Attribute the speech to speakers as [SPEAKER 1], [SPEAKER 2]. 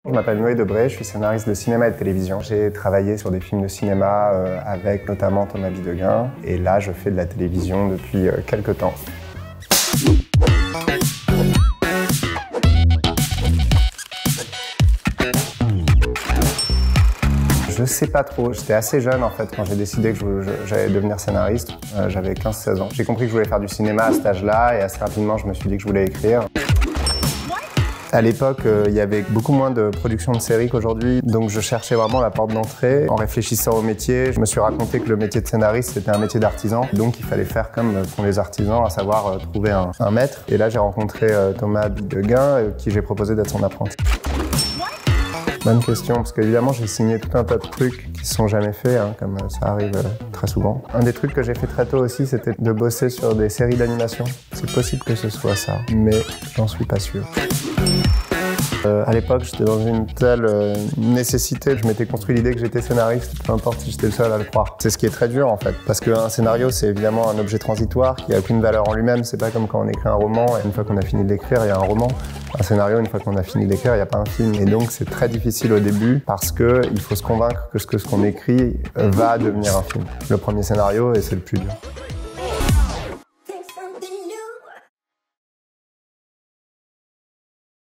[SPEAKER 1] Je m'appelle Noé Debré, je suis scénariste de cinéma et de télévision. J'ai travaillé sur des films de cinéma avec notamment Thomas Bidegain. Et là, je fais de la télévision depuis quelques temps. Je sais pas trop, j'étais assez jeune en fait quand j'ai décidé que j'allais devenir scénariste. J'avais 15-16 ans. J'ai compris que je voulais faire du cinéma à cet âge-là et assez rapidement je me suis dit que je voulais écrire. À l'époque, il y avait beaucoup moins de production de séries qu'aujourd'hui, donc je cherchais vraiment la porte d'entrée. En réfléchissant au métier, je me suis raconté que le métier de scénariste c'était un métier d'artisan, donc il fallait faire comme font les artisans, à savoir trouver un maître. Et là j'ai rencontré Thomas Bidegain, qui j'ai proposé d'être son apprenti. Bonne question, parce qu'évidemment j'ai signé tout un tas de trucs qui ne sont jamais faits, comme ça arrive très souvent. Un des trucs que j'ai fait très tôt aussi, c'était de bosser sur des séries d'animation. C'est possible que ce soit ça, mais j'en suis pas sûr. À l'époque, j'étais dans une telle nécessité, je m'étais construit l'idée que j'étais scénariste, peu importe si j'étais le seul à le croire. C'est ce qui est très dur en fait, parce qu'un scénario c'est évidemment un objet transitoire qui n'a aucune valeur en lui-même, c'est pas comme quand on écrit un roman et une fois qu'on a fini de l'écrire, il y a un roman. Un scénario, une fois qu'on a fini d'écrire, il n'y a pas un film. Et donc c'est très difficile au début parce qu'il faut se convaincre que ce qu'on écrit va devenir un film. Le premier scénario, et c'est le plus dur.